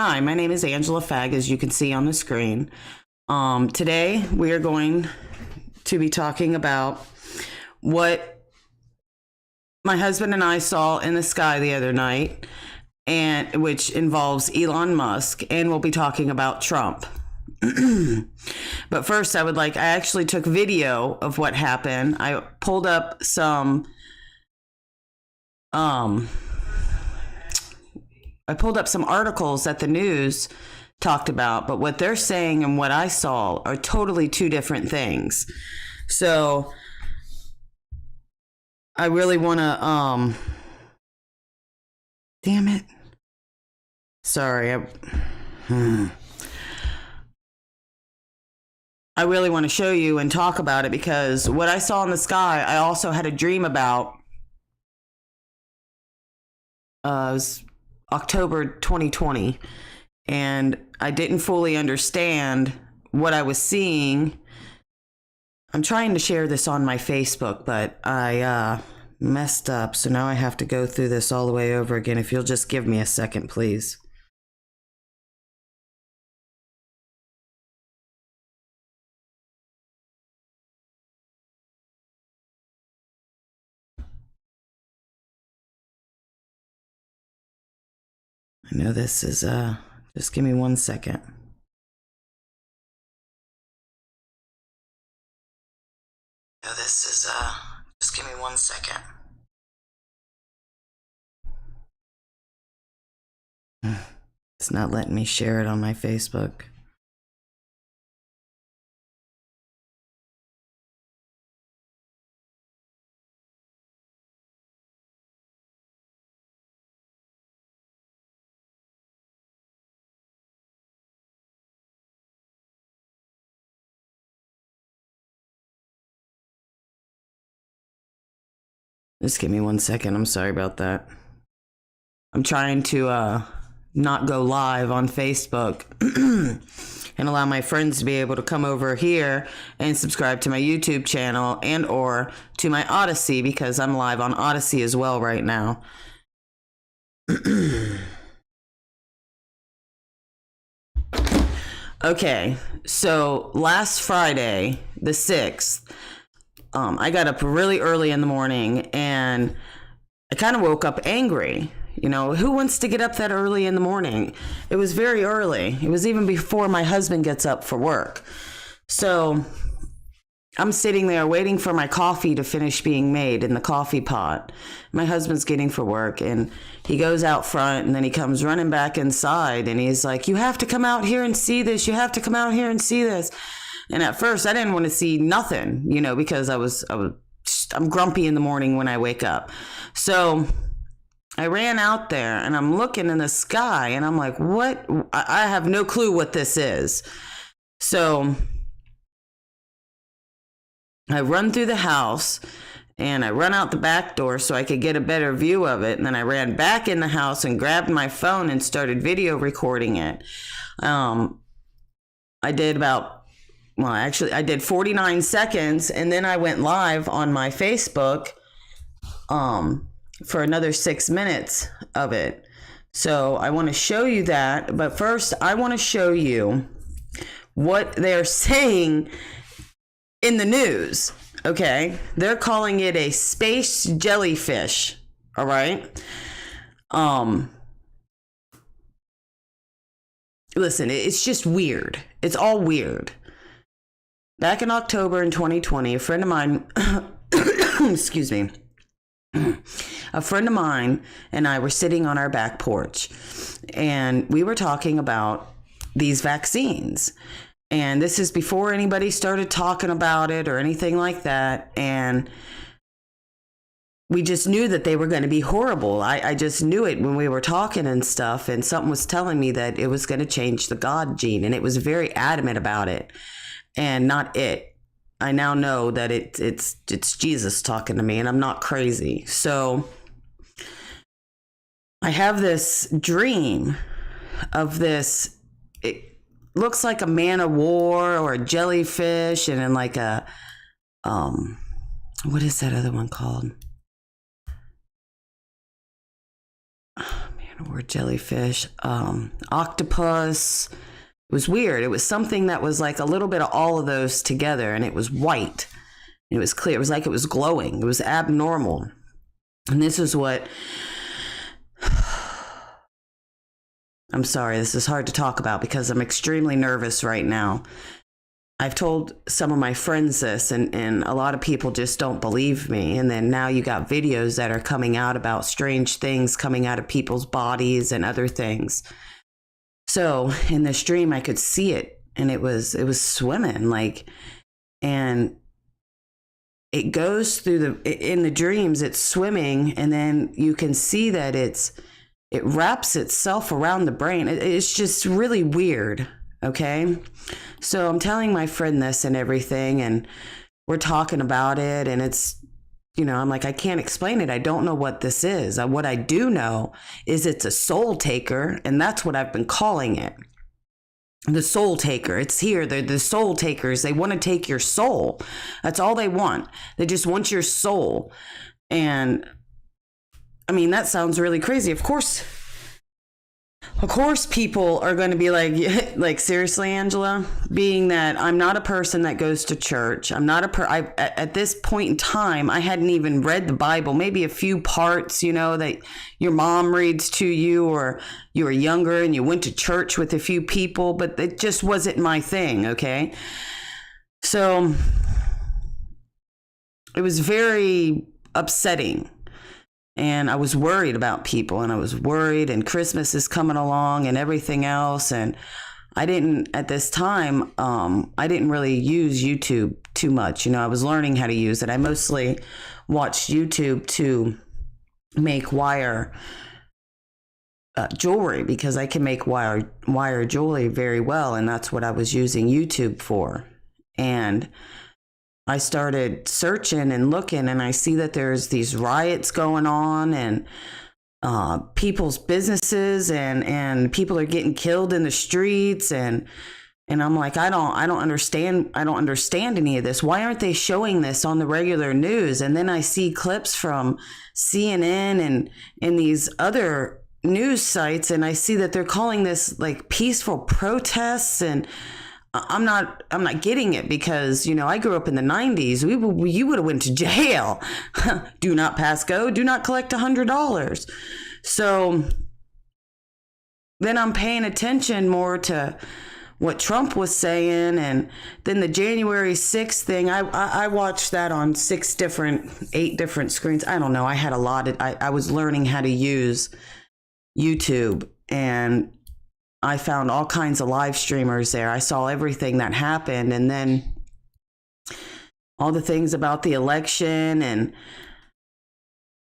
Hi, my name is Angela Fagg, as you can see on the screen. Today we are going to be talking about what my husband and I saw in the sky the other night, and which involves Elon Musk, and we'll be talking about Trump. But first, I actually took video of what happened. I pulled up some articles that the news talked about, but what they're saying and what I saw are totally two different things. So I really want to, damn it. Sorry. I really want to show you and talk about it, because what I saw in the sky, I also had a dream about. It was October 2020, and I didn't fully understand what I was seeing. I'm trying to share this on my Facebook, but I messed up, so now I have to go through this all the way over again. If you'll just give me a second, please. I know this is, just give me 1 second. Just give me 1 second. It's not letting me share it on my Facebook. Just give me 1 second. I'm sorry about that. I'm trying to not go live on Facebook and allow my friends to be able to come over here and subscribe to my YouTube channel and or to my Odyssey, because I'm live on Odyssey as well right now. Okay, so last Friday, the 6th, I got up really early in the morning, and I kind of woke up angry. You know, who wants to get up that early in the morning? It was very early. It was even before my husband gets up for work. So I'm sitting there waiting for my coffee to finish being made in the coffee pot. My husband's getting for work, and he goes out front, and then he comes running back inside, and he's like, "You have to come out here and see this. You have to come out here and see this." And at first I didn't want to see nothing, you know, because I'm grumpy in the morning when I wake up. So I ran out there, and I'm looking in the sky, and I'm like, what? I have no clue what this is. So I run through the house, and I run out the back door so I could get a better view of it. And then I ran back in the house and grabbed my phone and started video recording it. I did 49 seconds, and then I went live on my Facebook for another 6 minutes of it. So I want to show you that, but first I want to show you what they're saying in the news. Okay, they're calling it a space jellyfish. All right. Listen, it's just weird. It's all weird. Back in October in 2020, a friend of mine, excuse me, a friend of mine and I were sitting on our back porch, and we were talking about these vaccines. And this is before anybody started talking about it or anything like that. And we just knew that they were going to be horrible. I just knew it when we were talking and stuff, and something was telling me that it was going to change the God gene, and it was very adamant about it. And not it. I now know that it's Jesus talking to me, and I'm not crazy. So I have this dream of this. It looks like a man of war or a jellyfish, and then like a what is that other one called? Oh, man, Or jellyfish, octopus. It was weird. It was something that was like a little bit of all of those together, and it was white. It was clear. It was like it was glowing. It was abnormal. And this is what, I'm sorry, this is hard to talk about because I'm extremely nervous right now. I've told some of my friends this, and a lot of people just don't believe me. And then now you got videos that are coming out about strange things coming out of people's bodies and other things. So in the stream, I could see it, and it was swimming, like, and it goes through in the dreams, it's swimming, and then you can see that it wraps itself around the brain. It's just really weird. Okay. So I'm telling my friend this and everything, and we're talking about it, and it's, I'm like, I can't explain it. I don't know what this is. What I do know is it's a soul taker, and that's what I've been calling it. The soul taker. It's here. They're the soul takers. They want to take your soul. That's all they want. They just want your soul. And I mean, that sounds really crazy. Of course, people are going to be like, seriously, Angela, being that I'm not a person that goes to church. I'm not at this point in time, I hadn't even read the Bible, maybe a few parts, that your mom reads to you, or you were younger and you went to church with a few people, but it just wasn't my thing. Okay. So it was very upsetting. And I was worried about people, and I was worried, and Christmas is coming along and everything else. And I didn't, at this time, I didn't really use YouTube too much. I was learning how to use it. I mostly watched YouTube to make wire jewelry, because I can make wire jewelry very well. And that's what I was using YouTube for. And I started searching and looking, and I see that there's these riots going on, and people's businesses, and people are getting killed in the streets, and I'm like, I don't understand any of this. Why aren't they showing this on the regular news? And then I see clips from CNN and these other news sites, and I see that they're calling this like peaceful protests, and I'm not getting it, because, I grew up in the 90s. You would have went to jail. Do not pass go. Do not collect $100. So then I'm paying attention more to what Trump was saying. And then the January 6th thing, I watched that on 8 different screens. I don't know. I had a lot. I was learning how to use YouTube, and I found all kinds of live streamers there. I saw everything that happened, and then all the things about the election. And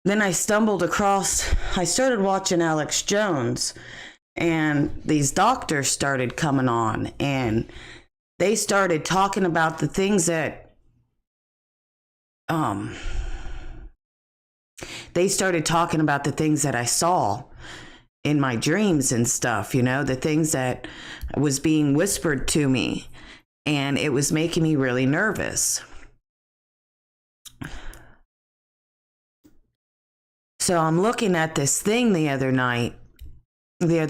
then I started watching Alex Jones, and these doctors started coming on, and they started talking about the things that, I saw in my dreams and stuff, the things that was being whispered to me, and it was making me really nervous. So I'm looking at this thing the other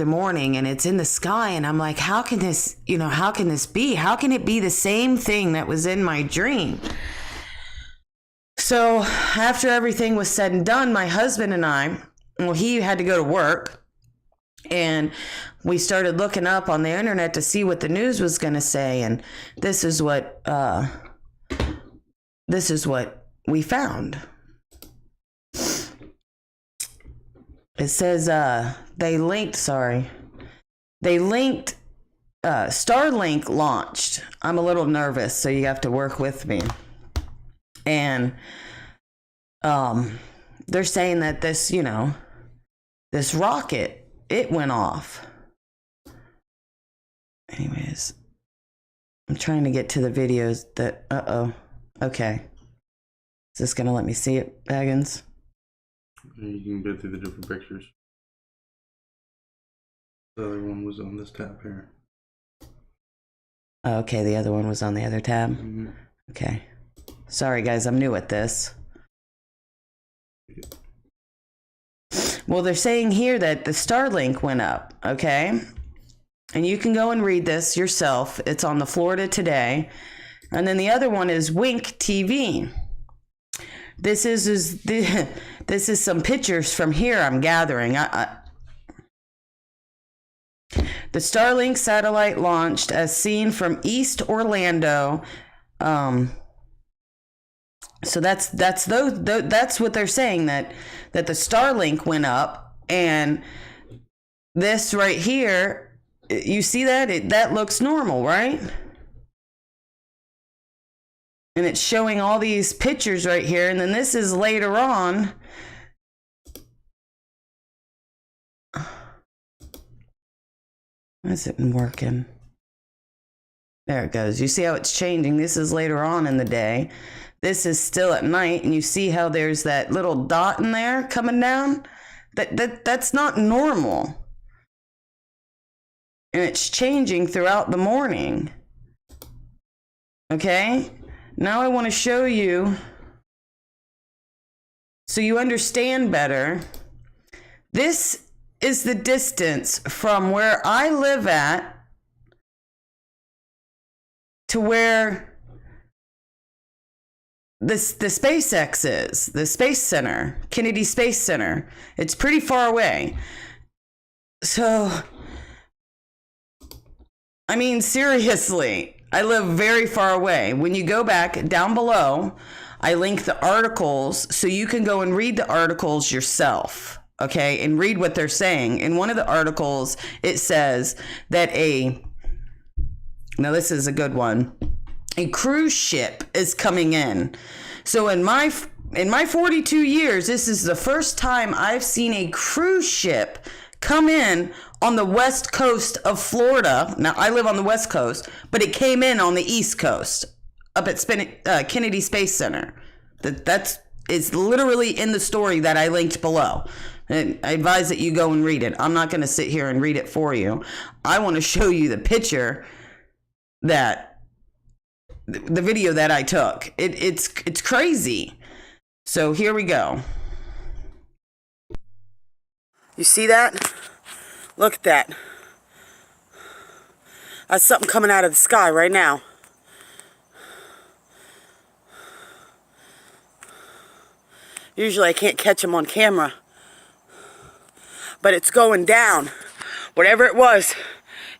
morning, and it's in the sky, and I'm like, how can this be? How can it be the same thing that was in my dream? So after everything was said and done, my husband and I, he had to go to work, and we started looking up on the internet to see what the news was going to say. And this is what we found. It says they linked Starlink launched. I'm a little nervous, so you have to work with me. And they're saying that this rocket, it went off. Anyways, I'm trying to get to the videos that, okay. Is this going to let me see it, Baggins? You can go through the different pictures. The other one was on this tab here. Okay, the other one was on the other tab? Mm-hmm. Okay. Sorry, guys, I'm new at this. Well, they're saying here that the Starlink went up, okay? And you can go and read this yourself. It's on the Florida Today. And then the other one is Wink TV. This is some pictures from here I'm gathering. The Starlink satellite launched as seen from East Orlando. So that's what they're saying, that the Starlink went up, and this right here, you see that that looks normal, right? And it's showing all these pictures right here, and then this is later on. Why isn't it working? There it goes. You see how it's changing? This is later on in the day. This is still at night, and you see how there's that little dot in there coming down? That's not normal. And it's changing throughout the morning. Okay? Now I want to show you, so you understand better. This is the distance from where I live at to where the SpaceX is, the Space Center, Kennedy Space Center. It's pretty far away. So, I mean, seriously, I live very far away. When you go back down below, I link the articles so you can go and read the articles yourself, okay, and read what they're saying. In one of the articles, it says that now this is a good one, a cruise ship is coming in. So in my 42 years, this is the first time I've seen a cruise ship come in on the west coast of Florida. Now, I live on the west coast, but it came in on the east coast, up at Kennedy Space Center. It's literally in the story that I linked below. And I advise that you go and read it. I'm not going to sit here and read it for you. I want to show you the picture the video that I took. It's crazy. So here we go. You see that? Look at that. That's something coming out of the sky right now. Usually I can't catch them on camera, but it's going down. Whatever it was,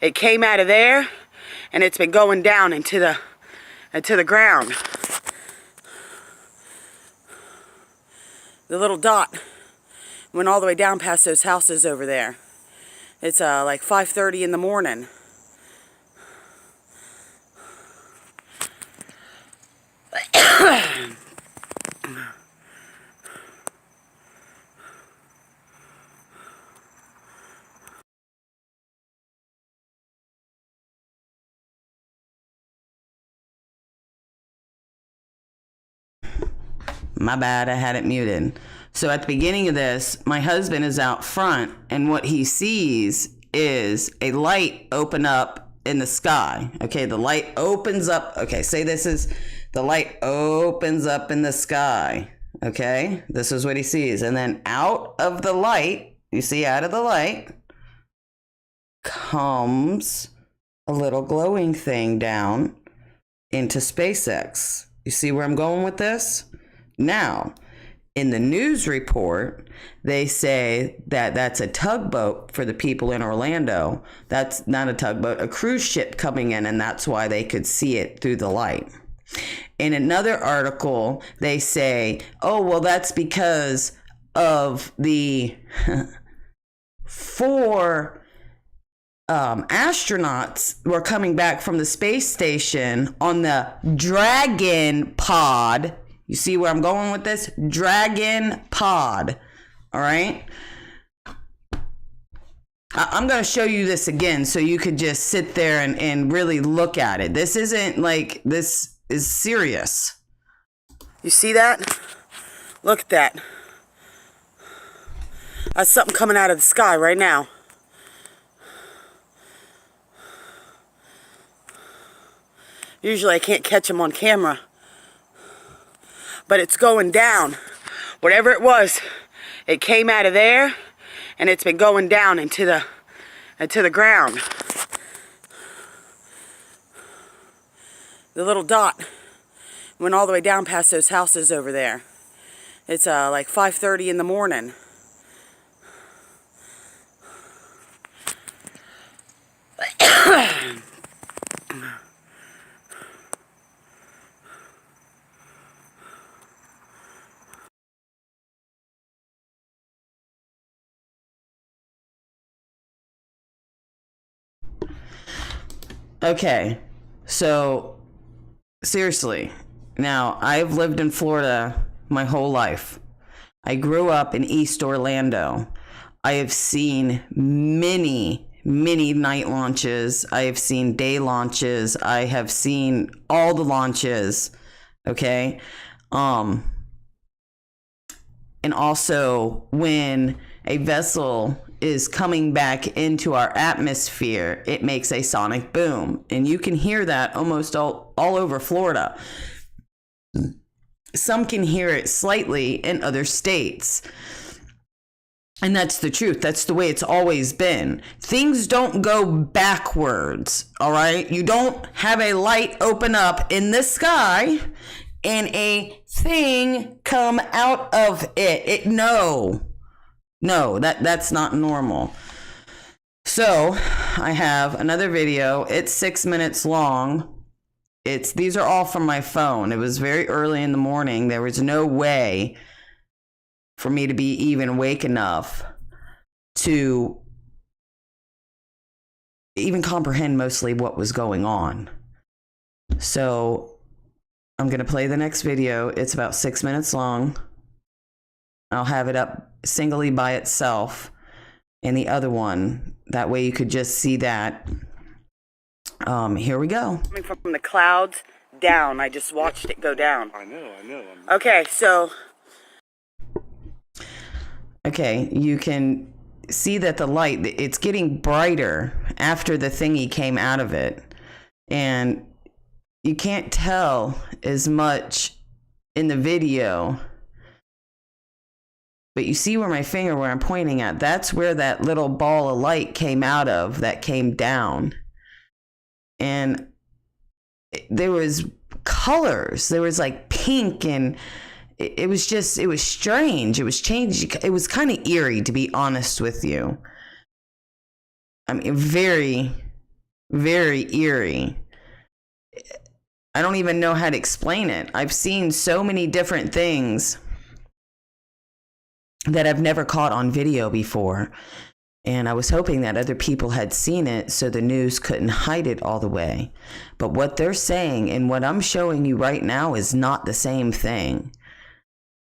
it came out of there, and it's been going down into the ground. The little dot went all the way down past those houses over there. It's like 5:30 in the morning. My bad, I had it muted. So at the beginning of this, my husband is out front, and what he sees is a light open up in the sky. Okay, the light opens up. Okay, say this is, the light opens up in the sky. Okay, this is what he sees. And then out of the light, you see out of the light, comes a little glowing thing down into SpaceX. You see where I'm going with this? Now, in the news report, they say that that's a tugboat for the people in Orlando. That's not a tugboat, a cruise ship coming in, and that's why they could see it through the light. In another article, they say, oh, well, that's because of the 4 astronauts were coming back from the space station on the Dragon pod. You see where I'm going with this? Dragon pod. All right. I'm going to show you this again so you could just sit there and really look at it. This isn't like, this is serious. You see that? Look at that. That's something coming out of the sky right now. Usually I can't catch them on camera, but it's going down. Whatever it was, it came out of there, and it's been going down into the ground. The little dot went all the way down past those houses over there. It's like 5:30 in the morning. Okay, so seriously, now I've lived in Florida my whole life. I grew up in East Orlando. I have seen many night launches. I have seen day launches. I have seen all the launches. Okay. And also when a vessel is coming back into our atmosphere, it makes a sonic boom. And you can hear that almost all over Florida. Some can hear it slightly in other states. And that's the truth. That's the way it's always been. Things don't go backwards, all right? You don't have a light open up in the sky and a thing come out of it. No, that's not normal. So I have another video. It's 6 minutes long. These are all from my phone. It was very early in the morning. There was no way for me to be even awake enough to even comprehend mostly what was going on. So I'm going to play the next video. It's about 6 minutes long. I'll have it up singly by itself and the other one. That way you could just see that. Here we go. Coming from the clouds down. I just watched it go down. I know. Okay, so. Okay, you can see that the light, it's getting brighter after the thingy came out of it. And you can't tell as much in the video. But you see where my finger, where I'm pointing at, that's where that little ball of light came out of that came down. And there was colors. There was like pink, and it was strange. It was changed. It was kind of eerie, to be honest with you. I mean, very, very eerie. I don't even know how to explain it. I've seen so many different things that I've never caught on video before. And I was hoping that other people had seen it so the news couldn't hide it all the way. But what they're saying and what I'm showing you right now is not the same thing.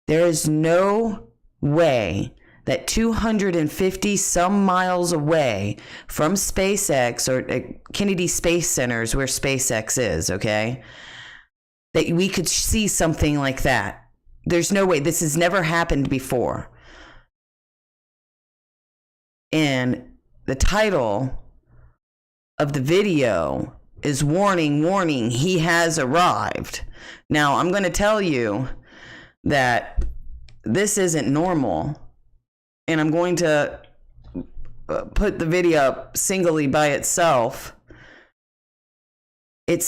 There is no way that 250 some miles away from SpaceX or Kennedy Space Center is where SpaceX is, okay, that we could see something like that. There's no way. This has never happened before. And the title of the video is warning, warning, he has arrived. Now, I'm going to tell you that this isn't normal. And I'm going to put the video up singly by itself. It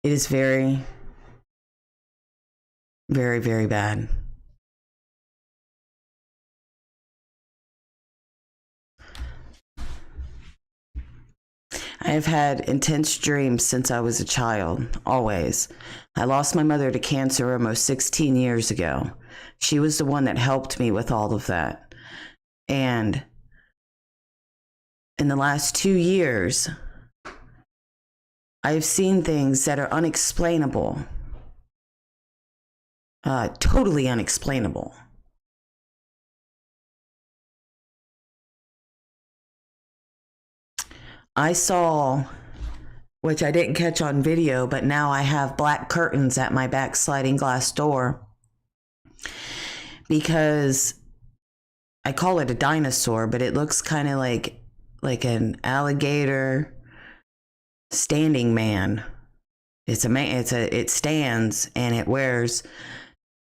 is very, very, very bad. I have had intense dreams since I was a child, always. I lost my mother to cancer almost 16 years ago. She was the one that helped me with all of that. And in the last 2 years, I've seen things that are unexplainable. Totally unexplainable. I saw, which I didn't catch on video, but now I have black curtains at my back sliding glass door because I call it a dinosaur, but it looks kind of like an alligator standing man. It stands and it wears,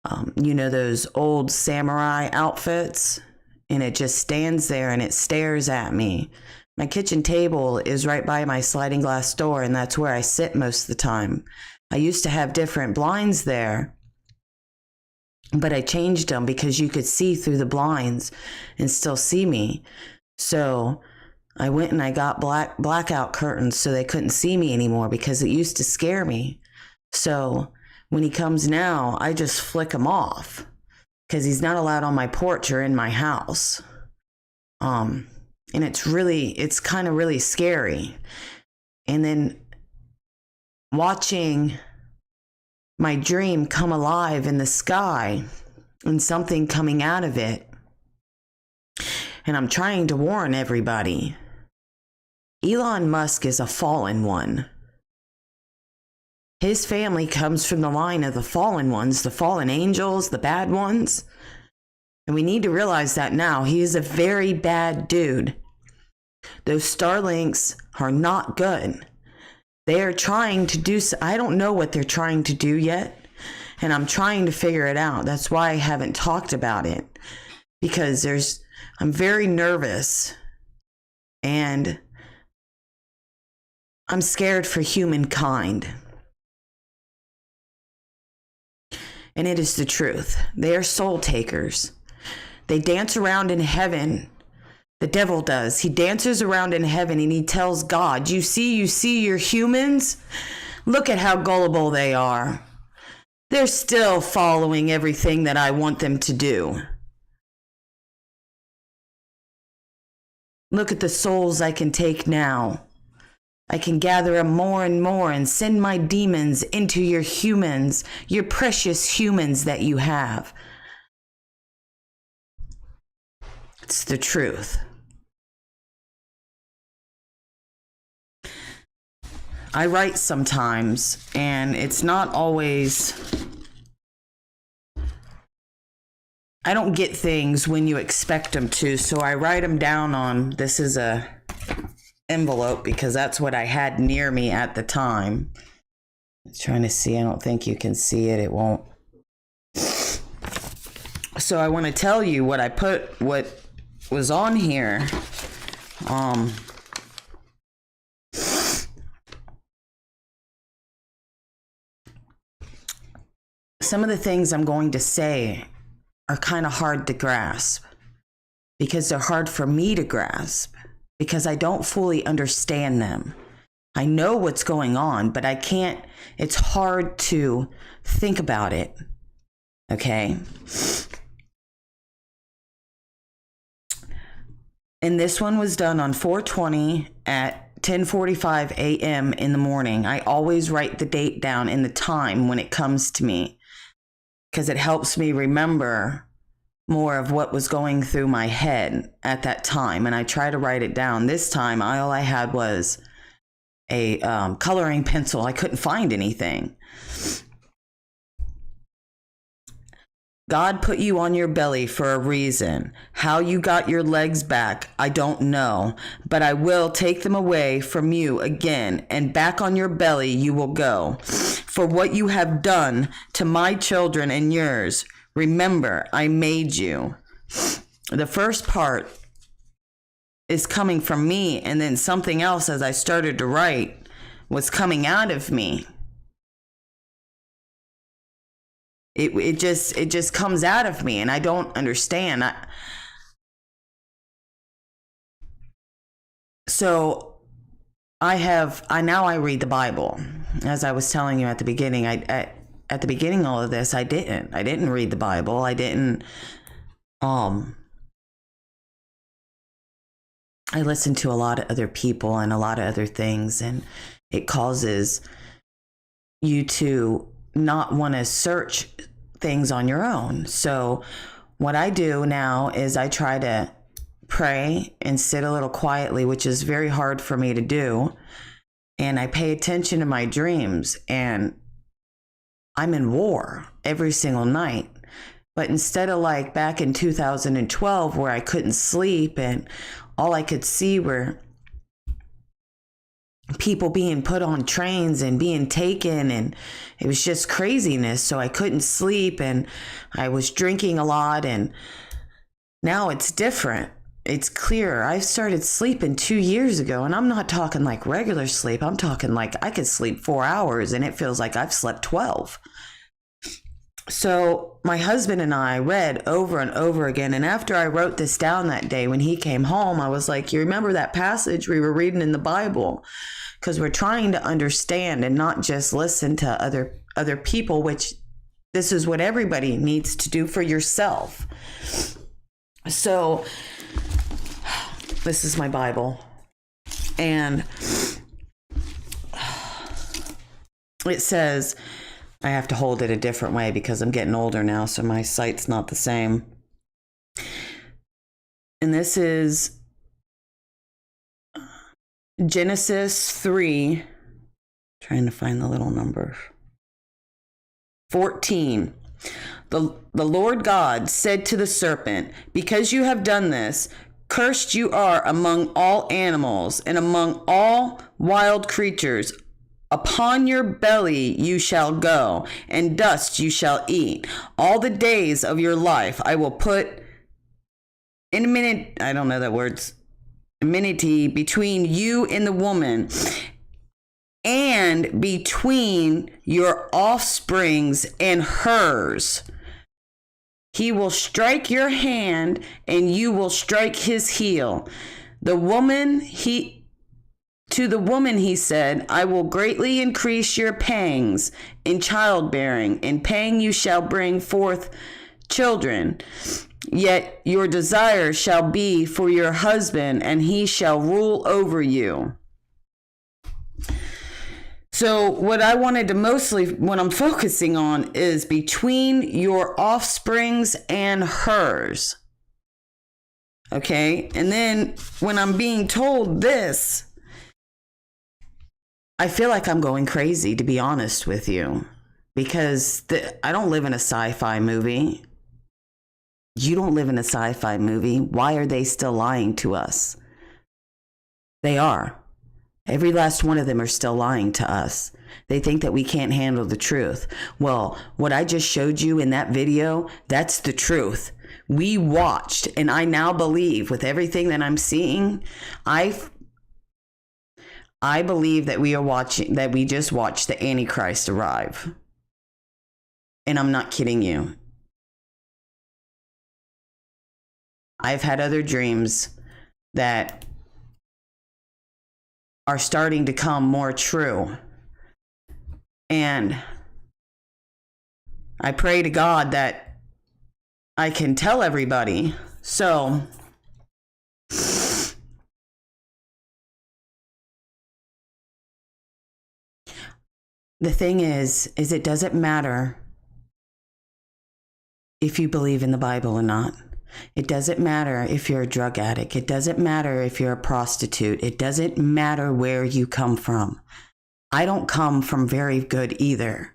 those old samurai outfits, and it just stands there and it stares at me. My kitchen table is right by my sliding glass door, and that's where I sit most of the time. I used to have different blinds there, but I changed them because you could see through the blinds and still see me. So I went and I got blackout curtains so they couldn't see me anymore, because it used to scare me. So when he comes now, I just flick him off because he's not allowed on my porch or in my house. And it's kind of really scary. And then watching my dream come alive in the sky and something coming out of it. And I'm trying to warn everybody. Elon Musk is a fallen one. His family comes from the line of the fallen ones, the fallen angels, the bad ones. And we need to realize that now. He is a very bad dude. Those Starlinks are not good. They are trying to do, I don't know what they're trying to do yet, and I'm trying to figure it out. That's why I haven't talked about it, because I'm very nervous, and I'm scared for humankind. And it is the truth. They are soul takers. They dance around in heaven. The devil does. He dances around in heaven and he tells God, you see your humans? Look at how gullible they are. They're still following everything that I want them to do. Look at the souls I can take now. I can gather them more and more and send my demons into your humans, your precious humans that you have. It's the truth. I write sometimes, and it's not always, I don't get things when you expect them to, so I write them down on, this is a envelope because that's what I had near me at the time. I'm trying to see, I don't think you can see it, it won't. So I want to tell you what was on here. Some of the things I'm going to say are kind of hard to grasp, because they're hard for me to grasp, because I don't fully understand them. I know what's going on, but I can't, it's hard to think about it. Okay? And this one was done on 4/20 at 10:45 a.m. in the morning. I always write the date down and the time when it comes to me, because it helps me remember more of what was going through my head at that time. And I try to write it down. This time, all I had was a coloring pencil. I couldn't find anything. God put you on your belly for a reason. How you got your legs back, I don't know, but I will take them away from you again, and back on your belly you will go. For what you have done to my children and yours, remember, I made you. The first part is coming from me, and then something else as I started to write was coming out of me. It just comes out of me, and I don't understand. I read the Bible. As I was telling you at the beginning, at the beginning of all of this, I didn't read the Bible. I listen to a lot of other people and a lot of other things, and it causes you to not want to search things on your own. So what I do now is I try to pray and sit a little quietly, which is very hard for me to do. And I pay attention to my dreams, and I'm in war every single night. But instead of like back in 2012 where I couldn't sleep and all I could see were people being put on trains and being taken, and it was just craziness. So I couldn't sleep, and I was drinking a lot, and now it's different. It's clearer. I started sleeping 2 years ago, and I'm not talking like regular sleep. I'm talking like I could sleep 4 hours and it feels like I've slept 12. So my husband and I read over and over again. And after I wrote this down that day when he came home, I was like, you remember that passage we were reading in the Bible? Because we're trying to understand and not just listen to other people, which this is what everybody needs to do for yourself. So this is my Bible. And it says, I have to hold it a different way because I'm getting older now, so my sight's not the same. And this is Genesis 3, trying to find the little number, 14. The Lord God said to the serpent, because you have done this, cursed you are among all animals and among all wild creatures. Upon your belly you shall go, and dust you shall eat. All the days of your life I will put enmity between you and the woman, and between your offsprings and hers. He will strike your hand, and you will strike his heel. To the woman he said, I will greatly increase your pangs in childbearing. In pain you shall bring forth children. Yet your desire shall be for your husband, and he shall rule over you. So what I'm focusing on is between your offsprings and hers. Okay? And then when I'm being told this, I feel like I'm going crazy, to be honest with you, because I don't live in a sci-fi movie. You don't live in a sci-fi movie. Why are they still lying to us? They are. Every last one of them are still lying to us. They think that we can't handle the truth. Well, what I just showed you in that video, that's the truth. We watched, and I now believe with everything that I'm seeing, I believe that we just watched the Antichrist arrive. And I'm not kidding you. I've had other dreams that are starting to come more true. And I pray to God that I can tell everybody. So the thing is it doesn't matter if you believe in the Bible or not. It doesn't matter if you're a drug addict. It doesn't matter if you're a prostitute. It doesn't matter where you come from. I don't come from very good either.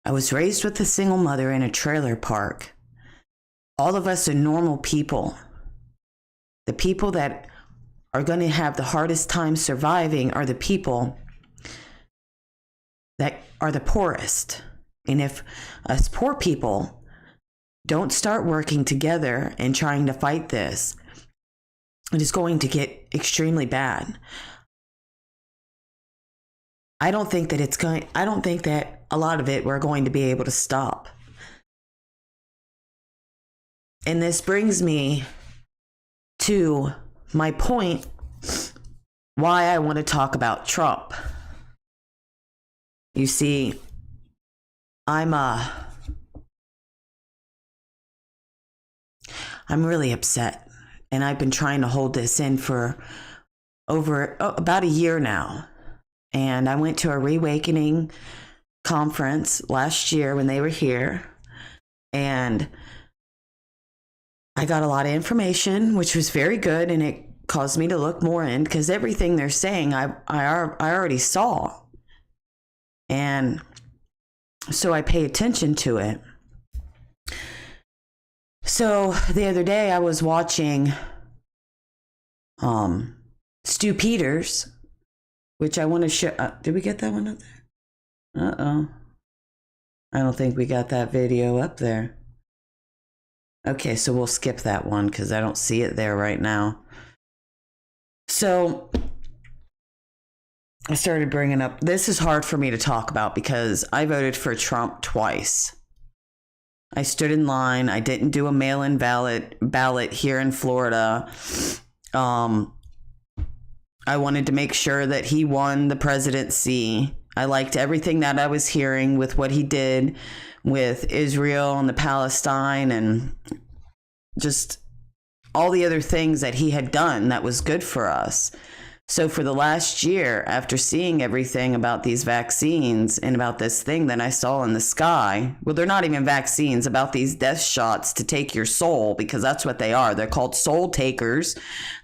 I was raised with a single mother in a trailer park. All of us are normal people. The people that are going to have the hardest time surviving are the people that are the poorest. And if us poor people don't start working together and trying to fight this, it is going to get extremely bad. I don't think that a lot of it we're going to be able to stop. And this brings me to my point why I want to talk about Trump. You see, I'm really upset, and I've been trying to hold this in for about a year now. And I went to a Reawakening conference last year when they were here, and I got a lot of information, which was very good, and it caused me to look more in, because everything they're saying I already saw. And so I pay attention to it. So the other day I was watching Stu Peters, which I want to share. Did we get that one up there? Uh-oh. I don't think we got that video up there. Okay, so we'll skip that one because I don't see it there right now. So I started bringing up, this is hard for me to talk about because I voted for Trump twice. I stood in line. I didn't do a mail-in ballot here in Florida. I wanted to make sure that he won the presidency. I liked everything that I was hearing with what he did with Israel and the Palestine and just all the other things that he had done that was good for us. So for the last year, after seeing everything about these vaccines and about this thing that I saw in the sky, well, they're not even vaccines, about these death shots to take your soul, because that's what they are. They're called soul takers.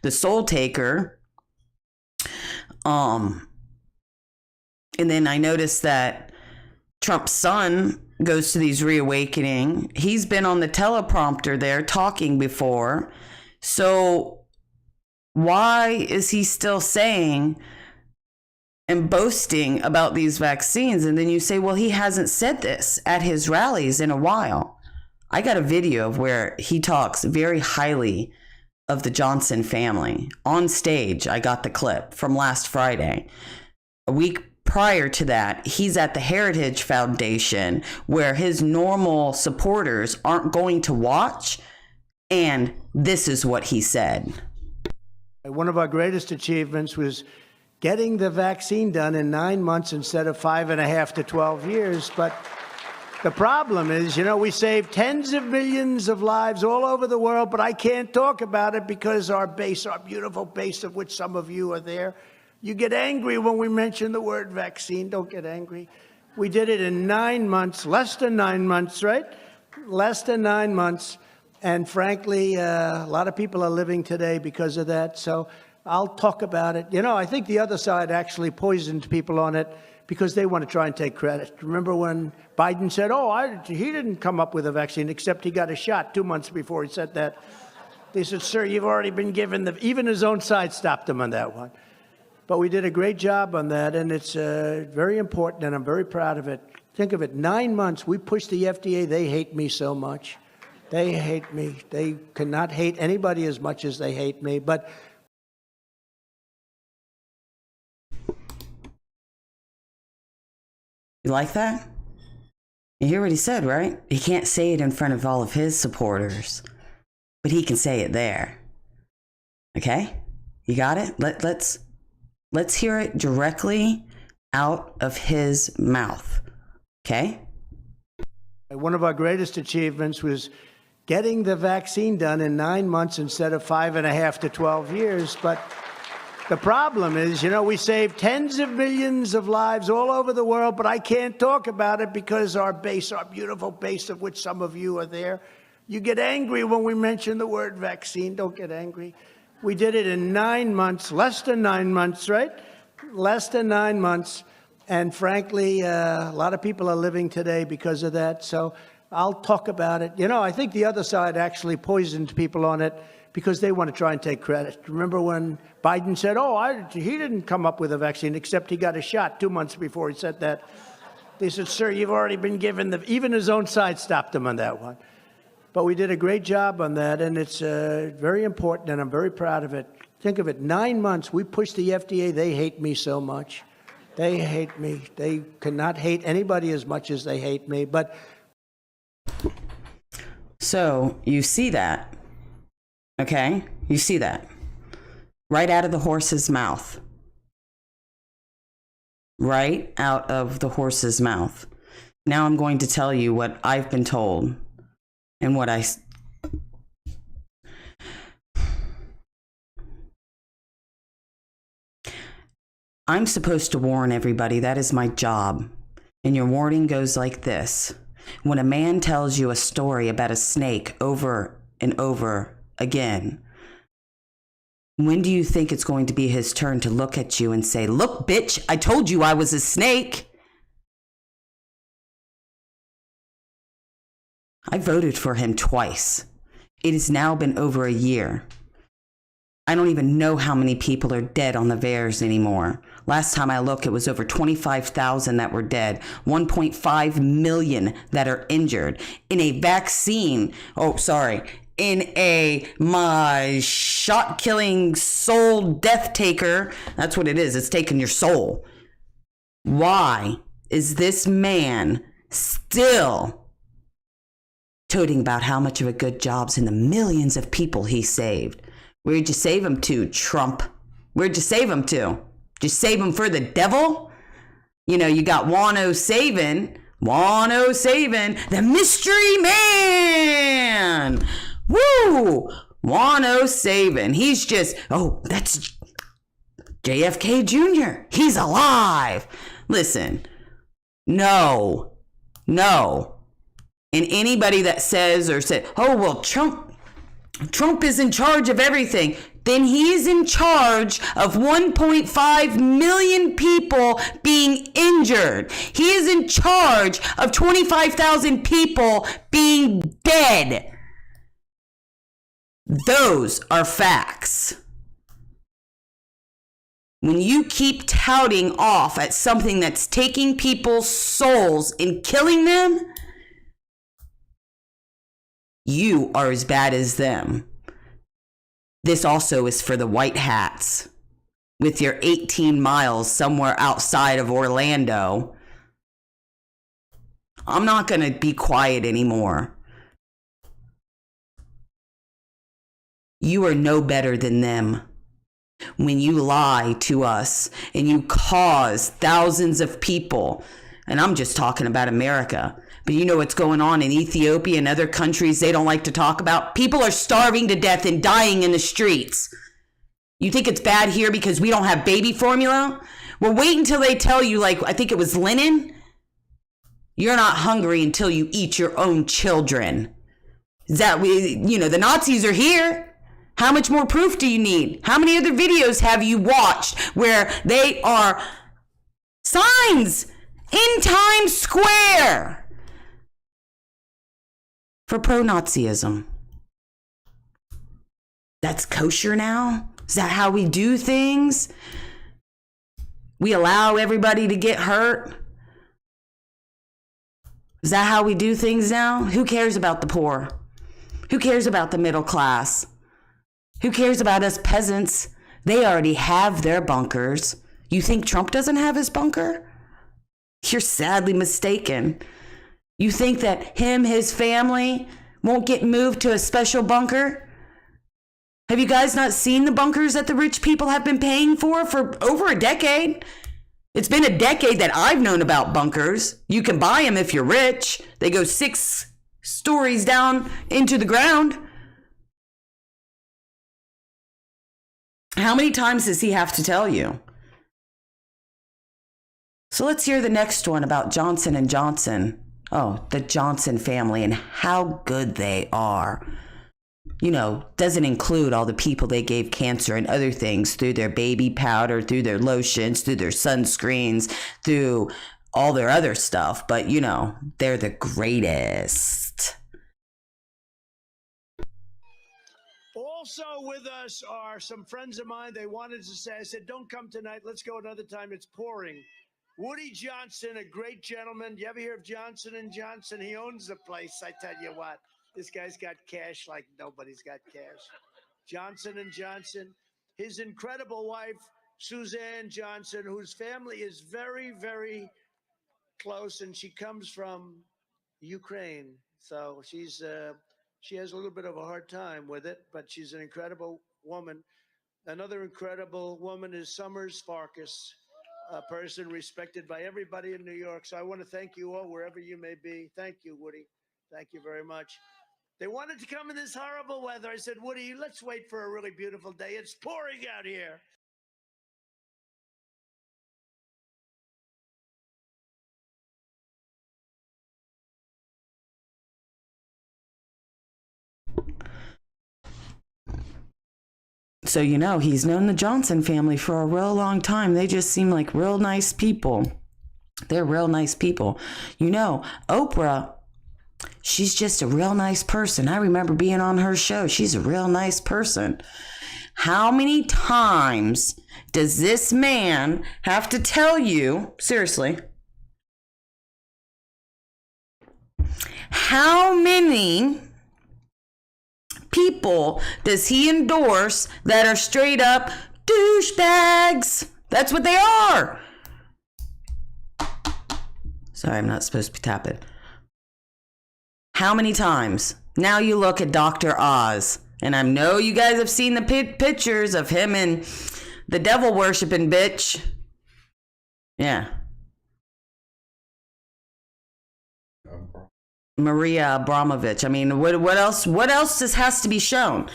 The soul taker. And then I noticed that Trump's son goes to these reawakening. He's been on the teleprompter there talking before. So why is he still saying and boasting about these vaccines? And then you say, well, he hasn't said this at his rallies in a while. I got a video of where he talks very highly of the Johnson family on stage. I got the clip from last Friday. A week prior to that, he's at the Heritage Foundation where his normal supporters aren't going to watch. And this is what he said. One of our greatest achievements was getting the vaccine done in 9 months instead of 5.5 to 12 years. But the problem is, we saved tens of millions of lives all over the world, but I can't talk about it because our base, our beautiful base of which some of you are there, you get angry when we mention the word vaccine. Don't get angry. We did it in 9 months, less than 9 months, right? Less than 9 months. And frankly, a lot of people are living today because of that. So I'll talk about it. I think the other side actually poisoned people on it because they want to try and take credit. Remember when Biden said, he didn't come up with a vaccine, except he got a shot 2 months before he said that. They said, sir, you've already been given even his own side stopped him on that one. But we did a great job on that, and it's very important, and I'm very proud of it. Think of it, 9 months, we pushed the FDA. They hate me so much. They hate me. They cannot hate anybody as much as they hate me. But you like that? You hear what he said, right? He can't say it in front of all of his supporters, but he can say it there. Okay? You got it? Let's hear it directly out of his mouth. Okay? one of our greatest achievements was getting the vaccine done in 9 months instead of 5.5 to 12 years. But the problem is, we saved tens of millions of lives all over the world, but I can't talk about it because our base, our beautiful base of which some of you are there, you get angry when we mention the word vaccine. Don't get angry. We did it in 9 months, less than 9 months, right? Less than 9 months. And frankly, a lot of people are living today because of that. So I'll talk about it. I think the other side actually poisoned people on it because they want to try and take credit. Remember when Biden said, he didn't come up with a vaccine, except he got a shot 2 months before he said that. They said, sir, you've already been given even his own side stopped him on that one. But we did a great job on that, and it's very important, and I'm very proud of it. Think of it, 9 months, we pushed the FDA. They hate me so much. They hate me. They cannot hate anybody as much as they hate me. But so you see that, okay? You see that right out of the horse's mouth. Right out of the horse's mouth. Now I'm going to tell you what I've been told and what I'm supposed to warn everybody. That is my job. And your warning goes like this. When a man tells you a story about a snake over and over again, when do you think it's going to be his turn to look at you and say, look, bitch, I told you I was a snake? I voted for him twice. It has now been over a year. I don't even know how many people are dead on the VAERS anymore. Last time I looked, it was over 25,000 that were dead, 1.5 million that are injured in a vaccine. In my shot killing soul death taker. That's what it is. It's taking your soul. Why is this man still toting about how much of a good job's in the millions of people he saved? Where'd you save him to, Trump? Where'd you save him to? Did you save him for the devil? You know, you got Wano Savin, the mystery man. Woo! Wano Savin. He's just, that's JFK Jr. He's alive. Listen, no. And anybody that says, Trump is in charge of everything, then he's in charge of 1.5 million people being injured. He is in charge of 25,000 people being dead. Those are facts. When you keep touting off at something that's taking people's souls and killing them, you are as bad as them. This also is for the white hats with your 18 miles somewhere outside of Orlando. I'm not going to be quiet anymore. You are no better than them. When you lie to us and you cause thousands of people, and I'm just talking about America, but you know what's going on in Ethiopia and other countries they don't like to talk about? People are starving to death and dying in the streets. You think it's bad here because we don't have baby formula? Well, wait until they tell you, like, I think it was Lenin, you're not hungry until you eat your own children. Is that, the Nazis are here. How much more proof do you need? How many other videos have you watched where they are signs in Times Square for pro-Nazism? That's kosher now? Is that how we do things? We allow everybody to get hurt? Is that how we do things now? Who cares about the poor? Who cares about the middle class? Who cares about us peasants? They already have their bunkers. You think Trump doesn't have his bunker? You're sadly mistaken. You think that his family won't get moved to a special bunker? Have you guys not seen the bunkers that the rich people have been paying for over a decade? It's been a decade that I've known about bunkers. You can buy them if you're rich. They go 6 stories down into the ground. How many times does he have to tell you? So let's hear the next one about Johnson & Johnson. Oh, the Johnson family and how good they are. Doesn't include all the people they gave cancer and other things through their baby powder, through their lotions, through their sunscreens, through all their other stuff. But, they're the greatest. Also with us are some friends of mine. They wanted to say, I said, don't come tonight. Let's go another time. It's pouring. Woody Johnson, a great gentleman. You ever hear of Johnson & Johnson? He owns the place. I tell you what, this guy's got cash like nobody's got cash. Johnson & Johnson. His incredible wife, Suzanne Johnson, whose family is very, very close, and she comes from Ukraine. So she has a little bit of a hard time with it, but she's an incredible woman. Another incredible woman is Summers Farkas, a person respected by everybody in New York. So I want to thank you all, wherever you may be. Thank you, Woody. Thank you very much. They wanted to come in this horrible weather. I said, Woody, let's wait for a really beautiful day. It's pouring out here. So, he's known the Johnson family for a real long time. They just seem like real nice people. They're real nice people. Oprah, she's just a real nice person. I remember being on her show. She's a real nice person. How many times does this man have to tell you, seriously, how many people does he endorse that are straight up douchebags? That's what they are. Sorry, I'm not supposed to be tapping. How many times? Now you look at Dr. Oz, and I know you guys have seen the pictures of him and the devil worshiping bitch. Yeah. Maria Abramovich. I mean, what else? What else has to be shown?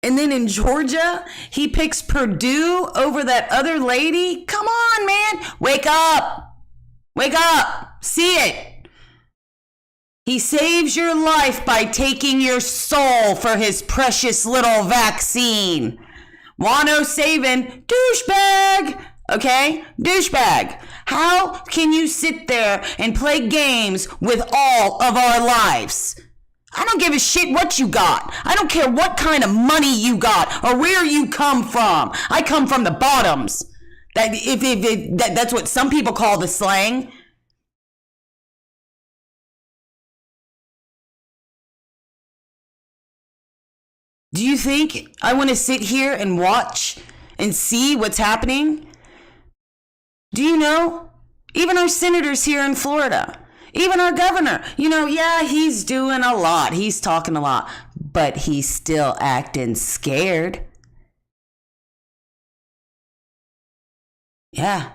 And then in Georgia, he picks Purdue over that other lady. Come on, man. Wake up. Wake up. See it. He saves your life by taking your soul for his precious little vaccine. Wano saving douchebag. Okay? Douchebag. How can you sit there and play games with all of our lives? I don't give a shit what you got. I don't care what kind of money you got or where you come from. I come from the bottoms. That's what some people call the slang. Do you think I want to sit here and watch and see what's happening? Do you know? Even our senators here in Florida, even our governor, yeah, he's doing a lot. He's talking a lot, but he's still acting scared. Yeah.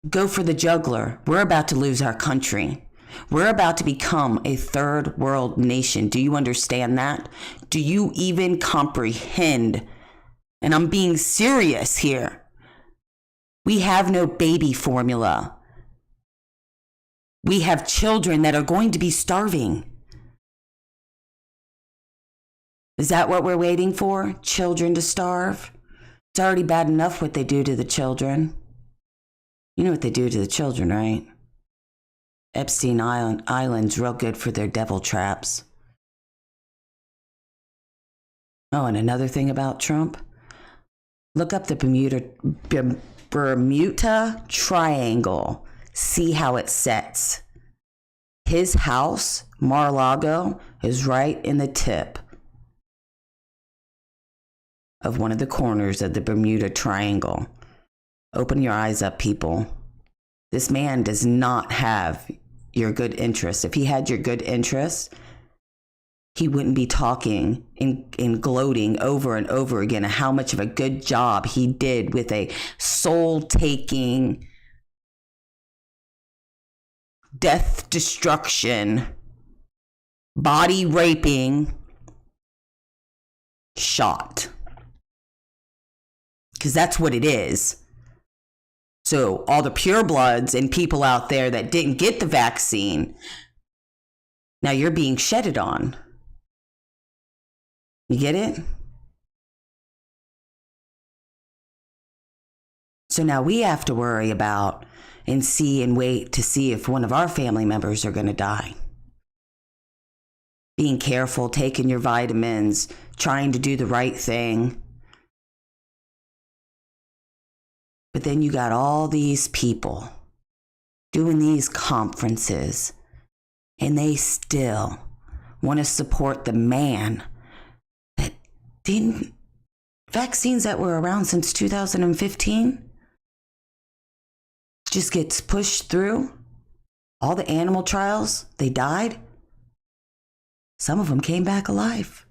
Go for the juggler. We're about to lose our country. We're about to become a third world nation. Do you understand that? Do you even comprehend? And I'm being serious here. We have no baby formula. We have children that are going to be starving. Is that what we're waiting for? Children to starve? It's already bad enough what they do to the children. You know what they do to the children, right? Epstein Island's real good for their devil traps. Oh, and another thing about Trump. Look up the Bermuda Triangle. See how it sets. His house, Mar-a-Lago, is right in the tip of one of the corners of the Bermuda Triangle. Open your eyes up, people. This man does not have your good interests. If he had your good interests, he wouldn't be talking and gloating over and over again of how much of a good job he did with a soul-taking, death destruction, body raping shot. Because that's what it is. So all the purebloods and people out there that didn't get the vaccine, now you're being shedded on. You get it? So now we have to worry about and see and wait to see if one of our family members are going to die. Being careful, taking your vitamins, trying to do the right thing. But then you got all these people doing these conferences, and they still want to support the man that didn't, vaccines that were around since 2015 just gets pushed through. All the animal trials, they died. Some of them came back alive.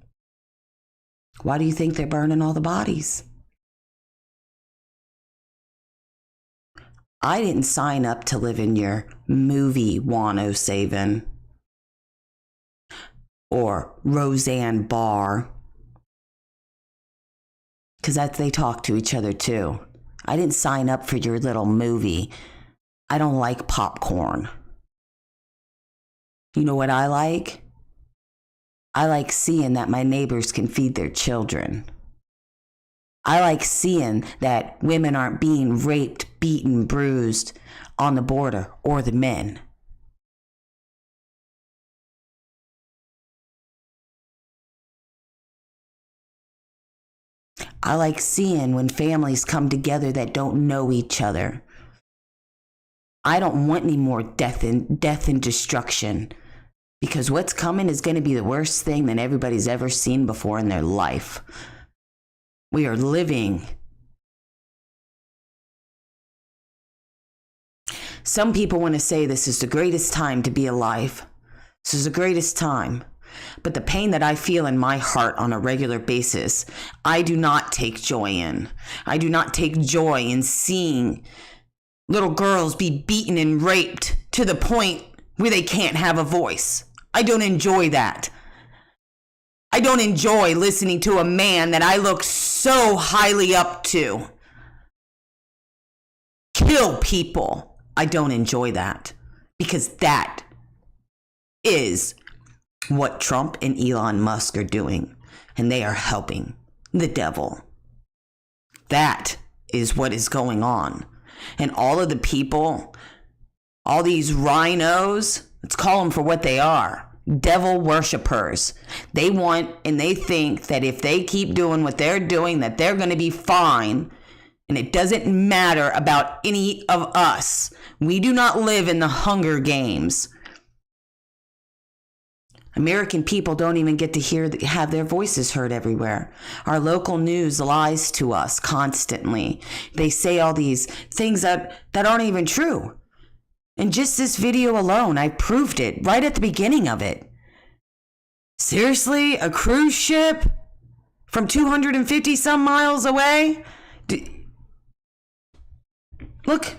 Why do you think they're burning all the bodies? I didn't sign up to live in your movie Wano Savin or Roseanne Barr, because they talk to each other too. I didn't sign up for your little movie. I don't like popcorn. You know what I like? I like seeing that my neighbors can feed their children. I like seeing that women aren't being raped, beaten, bruised on the border, or the men. I like seeing when families come together that don't know each other. I don't want any more death and destruction, because what's coming is going to be the worst thing that everybody's ever seen before in their life. We are living. Some people want to say this is the greatest time to be alive. This is the greatest time. But the pain that I feel in my heart on a regular basis, I do not take joy in. I do not take joy in seeing little girls be beaten and raped to the point where they can't have a voice. I don't enjoy that. I don't enjoy listening to a man that I look so highly up to kill people. I don't enjoy that, because that is what Trump and Elon Musk are doing, and they are helping the devil. That is what is going on. And all of the people, all these rhinos, let's call them for what they are, devil worshipers. They want and they think that if they keep doing what they're doing, that they're going to be fine. And it doesn't matter about any of us. We do not live in the Hunger Games. American people don't even get to have their voices heard everywhere. Our local news lies to us constantly. They say all these things that aren't even true. And just this video alone, I proved it right at the beginning of it. Seriously? A cruise ship from 250 some miles away? Look,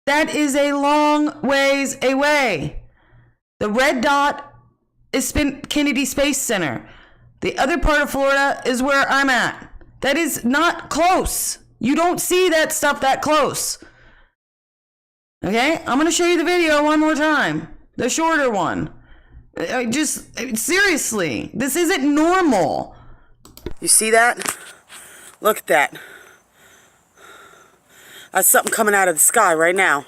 that is a long ways away. The red dot is Kennedy Space Center. The other part of Florida is where I'm at. That is not close. You don't see that stuff that close. Okay? I'm going to show you the video one more time. The shorter one. Seriously, this isn't normal. You see that? Look at that. That's something coming out of the sky right now.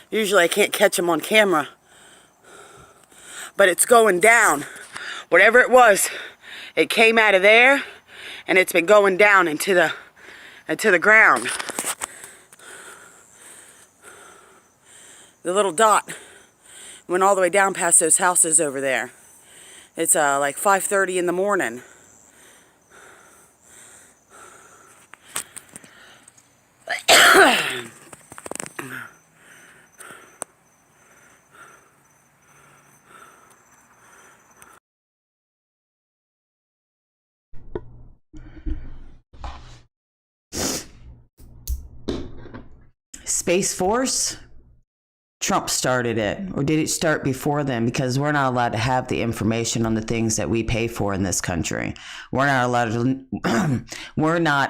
Usually I can't catch them on camera. But it's going down. Whatever it was, it came out of there, and it's been going down into the ground. The little dot went all the way down past those houses over there. It's like 5:30 in the morning. Space Force? Trump started it, or did it start before them? Because we're not allowed to have the information on the things that we pay for in this country. We're not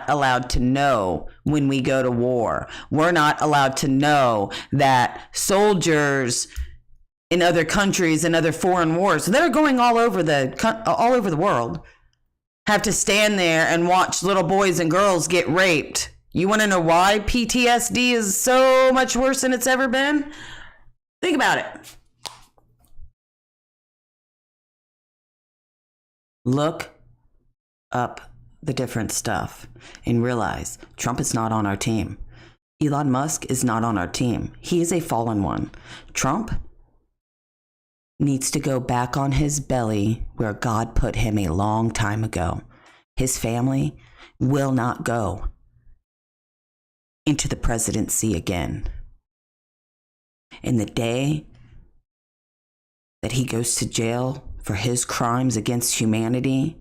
allowed to know when we go to war. We're not allowed to know that soldiers in other countries and other foreign wars, they're going all over the world, have to stand there and watch little boys and girls get raped. You want to know why PTSD is so much worse than it's ever been? Think about it. Look up the different stuff and realize Trump is not on our team. Elon Musk is not on our team. He is a fallen one. Trump needs to go back on his belly where God put him a long time ago. His family will not go into the presidency again. And the day that he goes to jail for his crimes against humanity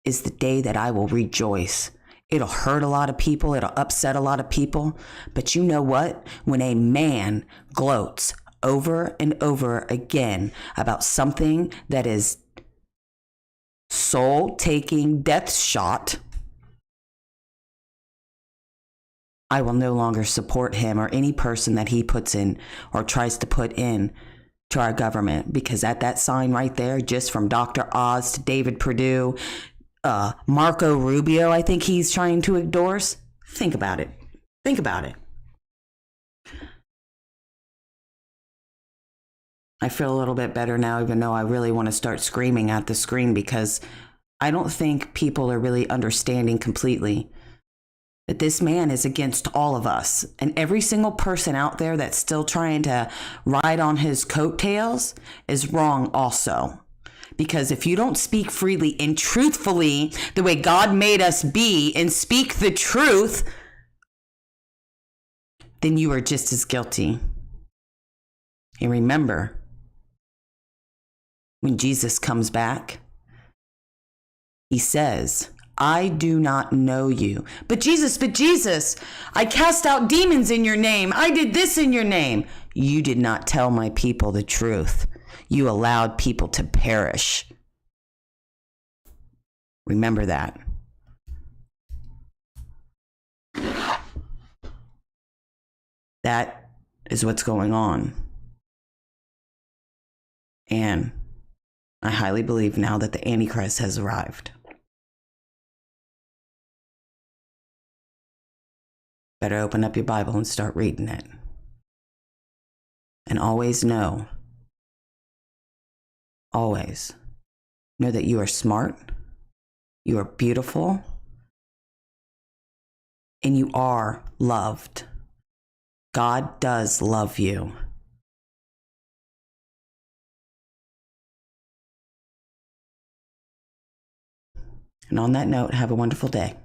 is the day that I will rejoice. It'll hurt a lot of people. It'll upset a lot of people. But you know what? When a man gloats over and over again about something that is soul-taking death shot, I will no longer support him or any person that he puts in or tries to put in to our government. Because at that sign right there, just from Dr. Oz to David Perdue, Marco Rubio, I think he's trying to endorse. Think about it. Think about it. I feel a little bit better now, even though I really want to start screaming at the screen, because I don't think people are really understanding completely that this man is against all of us. And every single person out there that's still trying to ride on his coattails is wrong also. Because if you don't speak freely and truthfully the way God made us be and speak the truth, then you are just as guilty. And remember, when Jesus comes back, he says, I do not know you. But Jesus, I cast out demons in your name. I did this in your name. You did not tell my people the truth. You allowed people to perish. Remember that. That is what's going on. And I highly believe now that the Antichrist has arrived. Better open up your Bible and start reading it. And always know that you are smart, you are beautiful, and you are loved. God does love you. And on that note, have a wonderful day.